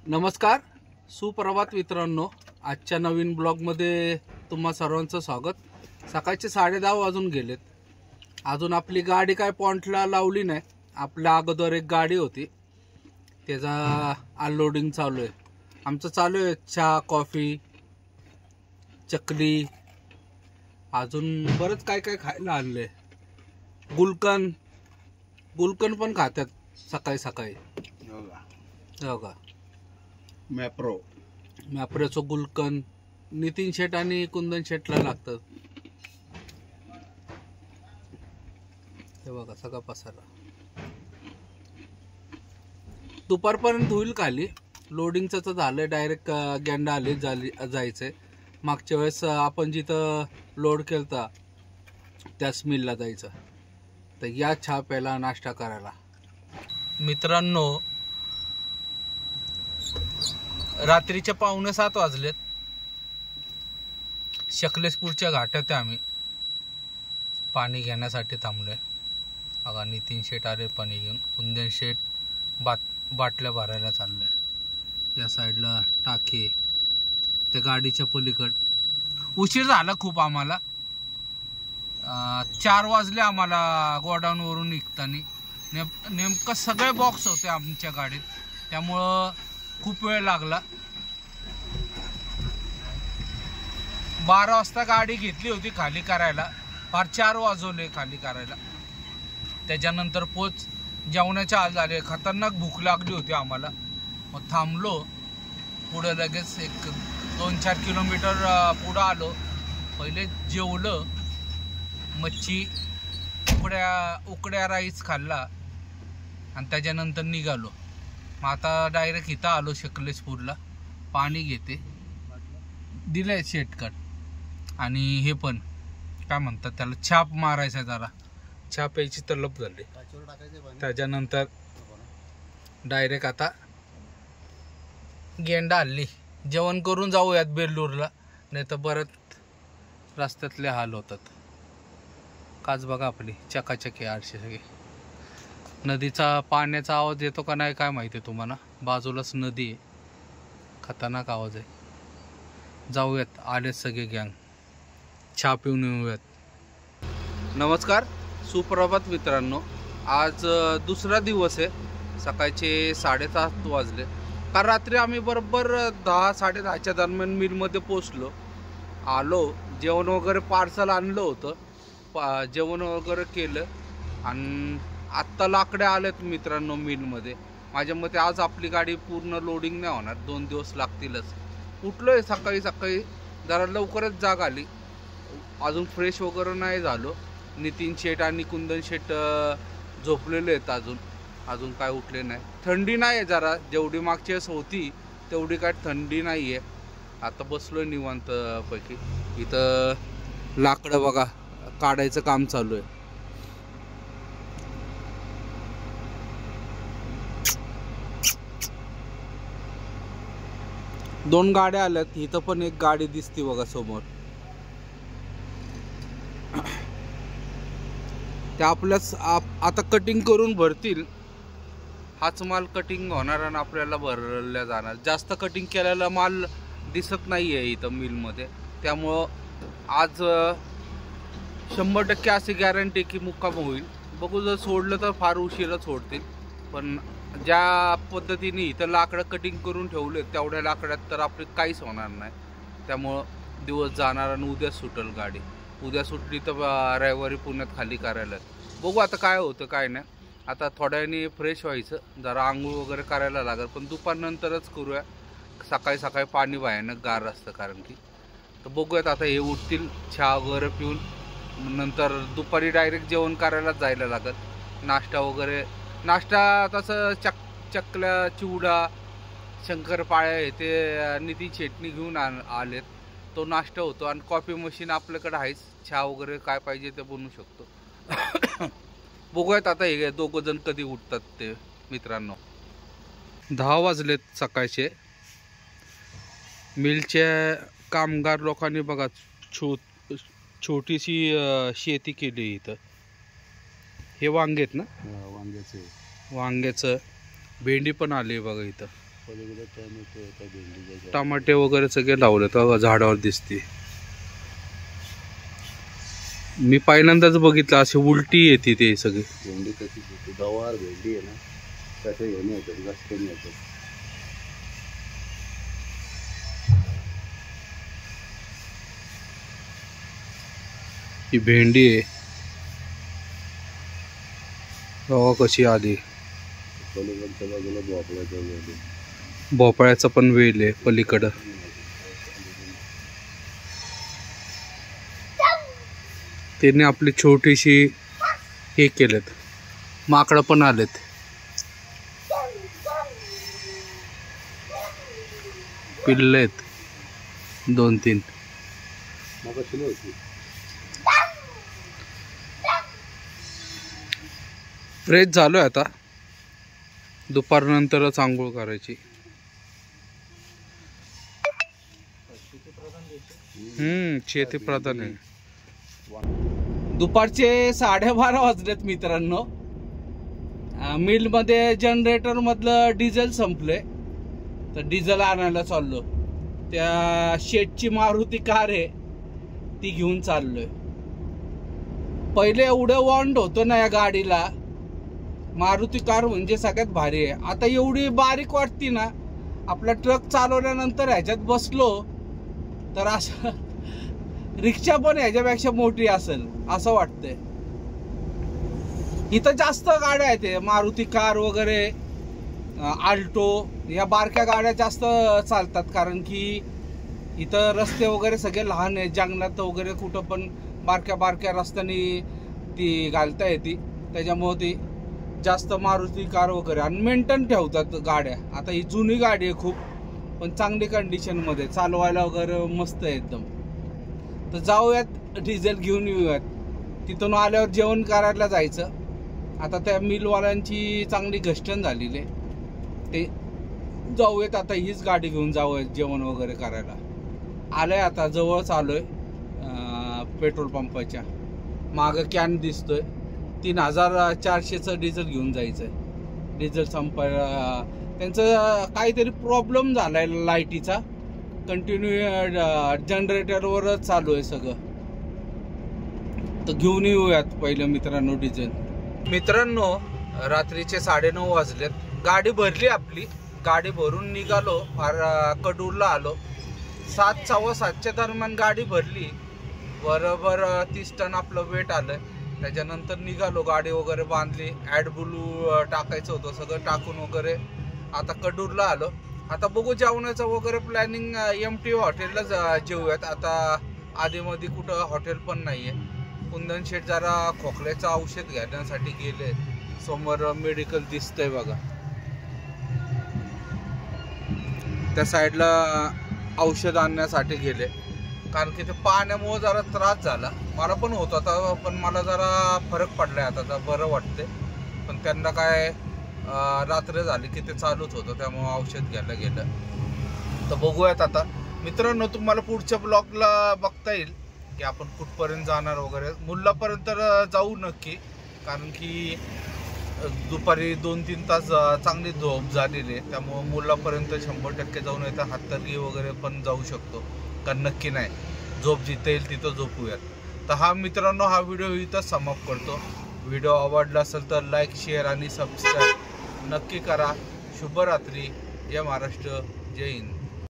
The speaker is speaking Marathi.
नमस्कार, सुप्रभात मित्रांनो. आजच्या नवीन ब्लॉगमध्ये तुम्हा सर्वांचं स्वागत. सकाळचे 10:30 वाजून गेलेत. अजून आपली गाडी काय पॉइंटला लावली नाही. आपल्या अगोदर एक गाडी होती, त्याचा अनलोडिंग चालू आहे. आमचं चालू आहे चहा, कॉफी, चकली, अजून बरंच काय काय खायला आणलंय. गुलकन पण खातात सकाळी सकाळी. हो का? मॅप्रोचं गुलकन नितीन शेठ आणि कुंदन शेठला लागतं. हे बघा सगळा पसारा. दुपारपर्यंत होईल खाली. लोडिंगचं तर झालंय, डायरेक्ट गेंडा आले जायचंय. मागच्या वेळेस आपण जिथं लोड केलता त्याच मिलला जायचं. तर या चहा प्यायला, नाश्ता करायला. मित्रांनो, रात्रीच्या 6:45 वाजलेत. शकलेशपूरच्या घाटात आम्ही पाणी घेण्यासाठी थांबलोय. बघा नितीन शेठ आले पाणी घेऊन. कुंदन शेठ बाटल्या भरायला चाललंय. या साईडला टाके, त्या गाडीच्या पलीकड. उशीर झाला खूप आम्हाला. 4 वाजले आम्हाला गोडाऊन वरून निघताना. नेमकं सगळे बॉक्स होते आमच्या गाडीत, त्यामुळं खूप वेळ लागला. 12 वाजता गाडी घेतली होती खाली करायला. फार 4 वाजवले खाली करायला. त्याच्यानंतर जेवणाच्या हाल झाले. खतरनाक भूक लागली होती आम्हाला. मग थांबलो. पुढे लगेच एक 2-4 किलोमीटर पुढं आलो. पहिले जेवलं, मच्छी उकड्या राईस खाल्ला आणि त्याच्यानंतर निघालो. मग आता डायरेक्ट इथं आलो शकलेशपूरला. पाणी घेते, दिलंय शेटकट. आणि हे पण काय म्हणतात त्याला, छाप मारायचा. जरा छाप प्यायची तलप झाली. त्याच्यानंतर डायरेक्ट आता गेंडा हल्ली. जेवण करून जाऊयात बेल्लूरला, नाही तर परत रस्त्यातले हाल होतात. काच बघा आपली चकाचक आहे आरशे सगळे. नदीचा पाण्याचा आवाज येतो का नाही काय माहिती तुम्हाला. बाजूलाच नदी आहे, खतरनाक आवाज आहे. जाऊयात, आलेत सगळे गँग. चहा पिऊन येऊयात. नमस्कार, सुप्रभात मित्रांनो. आज दुसरा दिवस आहे. सकाळचे 7:30 वाजले. काल रात्री आम्ही बरोबर 10-10:30च्या दरम्यान मिलमध्ये पोचलो. आलो, जेवण वगैरे पार्सल आणलं होतं. जेवण वगैरे केलं आणि आत्ता लाकड्या आल्यात मित्रांनो मिलमध्ये. माझ्या मते आज आपली गाडी पूर्ण लोडिंग नाही होणार, 2 दिवस लागतीलच. उठलोय सकाळी सकाळी, जरा लवकरच जाग आली. अजून फ्रेश वगैरे नाही झालो. नितीन शेठ आणि कुंदन शेठ झोपलेले आहेत अजून काय उठले नाही. थंडी नाही आहे, जरा जेवढी मागच्या वेळेस होती तेवढी काय थंडी नाही आहे. आता बसलोय निवांत पैकी. इथं लाकडं बघा काढायचं काम चालू आहे. दोन गाड्या आल्यात. इथं पण एक गाडी दिसते बघा समोर. त्या आपल्याच आता कटिंग करून भरतील. हाच माल कटिंग होणार आणि आपल्याला भरल्या जाणार. जास्त कटिंग केलेला माल दिसत नाही आहे इथं मिलमध्ये. त्यामुळं आज 100% अशी गॅरंटी की मुक्काम होईल. बघू, जर सोडलं तर फार उशिरा सोडतील. पण ज्या पद्धतीने इथं लाकडं कटिंग करून ठेवले तेवढ्या लाकड्यात तर आपली काहीच होणार नाही. त्यामुळं दिवस जाणार आणि उद्या सुटेल गाडी. उद्या सुटली तर रविवारी पुण्यात खाली करायला. बघू आता काय होतं काय नाही. आता थोड्या वेळाने फ्रेश व्हायचं, जरा आंघोळ वगैरे करायला लागेल. पण दुपारनंतरच करूया. सकाळी सकाळी पाणी भयानक गार असतं कारण की. तर बघूयात आता हे उठतील, चहा वगैरे पिऊन नंतर दुपारी डायरेक्ट जेवण करायला जायला लागेल. नाश्ता तसं चकल्या, चिवडा, शंकरपाळ्या हे ते नितीन शेटणी घेऊन आलेत. तो नाश्ता होतो. आणि कॉफी मशीन आपल्याकडे आहेच. चहा वगैरे काय पाहिजे ते बनवू शकतो. बघूयात आता हे 2 जण कधी उठतात ते मित्रांनो. 10 वाजलेत सकाळचे. मिलच्या कामगार लोकांनी बघा छोटीशी शेती केली इथं. हे वांगे आहेत ना? वांग्याचे वांग्याचं भेंडी पण आली बघा इथं. टमाटे वगैरे सगळे लावले तर झाडावर दिसते. मी पहिल्यांदाच बघितलं अशी उलटी येते ते सगळे. भेंडी कशी गवार भेंडी आहे ना त्याचे घेऊन येतात जास्त कमी येतात. ही भेंडी आहे बघा कशी आली. पलीकडच्या बाजूला भोपळ्याच्या वेल, भोपळ्याचा पण वेल आहे पलीकडं. त्यांनी आपली छोटीशी हे केलेत. माकडं पण आलेत. पिल्ले आहेत 2-3. फ्रेश झालोय आता. दुपारनंतरच आंघोळ करायची. शेती प्रधान आहे. दुपारचे 12:30 वाजलेत मित्रांनो. मिल मध्ये जनरेटर मधलं डिझेल संपले तर डिझेल आणायला चाललो. त्या शेटची मारुती कार आहे ती घेऊन चाललोय. पहिले एवढं वॉन्ट होतं ना या गाडीला. मारुती कार म्हणजे सगळ्यात भारी आहे. आता एवढी बारीक वाटती ना. आपला ट्रक चालवल्यानंतर ह्याच्यात बसलो तर असं रिक्षा पण ह्याच्यापेक्षा मोठी असेल असं वाटतंय. इथं जास्त गाड्या आहेत. मारुती कार वगैरे, आल्टो या बारक्या गाड्या जास्त चालतात. कारण की इथं रस्ते वगैरे सगळे लहान आहेत. जंगलात वगैरे कुठं पण बारक्या बारक्या रस्त्याने ती घालता येते. त्याच्यामुळे ती जास्त मारुती कार वगैरे आणि मेंटेन ठेवतात गाड्या. आता ही जुनी गाडी आहे खूप, पण चांगली कंडिशन मध्ये, चालवायला वगैरे मस्त आहे एकदम. तर जाऊयात डिझेल घेऊन येऊयात. तिथून आल्यावर जेवण करायला जायचं. आता त्या मिलवाल्यांची चांगली घष्टण झालेली आहे. ते जाऊयात आता, हीच गाडी घेऊन जाऊयात जेवण वगैरे करायला. आलोय आता, जवळच आलोय पेट्रोल पंपाच्या. मागं कॅन दिसतोय. 3400चं डिझेल घेऊन जायचंय. डिझेल संपायला त्यांचं काहीतरी प्रॉब्लेम झालाय लाईटीचा. कंटिन्यू जनरेटरवरच चालू आहे सगळं. तर घेऊन येऊयात पहिलं मित्रांनो डिझेल. मित्रांनो रात्रीचे 9:30 वाजलेत. गाडी भरली आपली. गाडी भरून निघालो. कडूरला आलो. 7, 7:15च्या दरम्यान गाडी भरली. बरोबर 30 टन आपलं वेट आलं. त्याच्यानंतर निघालो. गाडी वगैरे बांधली. ॲडब्लू टाकायचं होतं, सगळं टाकून वगैरे आता कडूरला आलो. आता बघू जेवणाचं वगैरे प्लॅनिंग. MT हॉटेलला जेवूयात आता. आधीमध्ये कुठं हॉटेल पण नाहीये. कुंदन शेठ जरा खोकल्याचं औषध घेण्यासाठी गेले. समोर मेडिकल दिसतंय बघा. त्या साईडला औषध आणण्यासाठी गेले. कारण की ते पाण्यामुळे जरा त्रास झाला. मला पण होत होता, पण मला जरा फरक पडलाय आता, जरा बरं वाटते. पण त्यांना काय रात्र झाली की ते चालूच होतं, त्यामुळे औषध घ्यायला गेलं. तर बघूयात आता मित्रांनो. तुम्हाला पुढच्या ब्लॉगला बघता येईल की आपण कुठपर्यंत जाणार वगैरे. मुल्लापर्यंत जाऊ नक्की. कारण की दुपारी 2-3 तास चांगली झोप झालेली आहे. त्यामुळे मुल्लापर्यंत 100% जाऊन येतं. हातर्गी वगैरे पण जाऊ शकतो, कारण नक्की नाही. झोप जिथं येईल तिथं झोपूयात. तर हा मित्रांनो, हा व्हिडिओ इथं समाप्त करतो. व्हिडिओ आवडला असेल तर लाईक, शेअर आणि सबस्क्राईब नक्की करा. शुभरात्री. जय महाराष्ट्र. जय हिंद.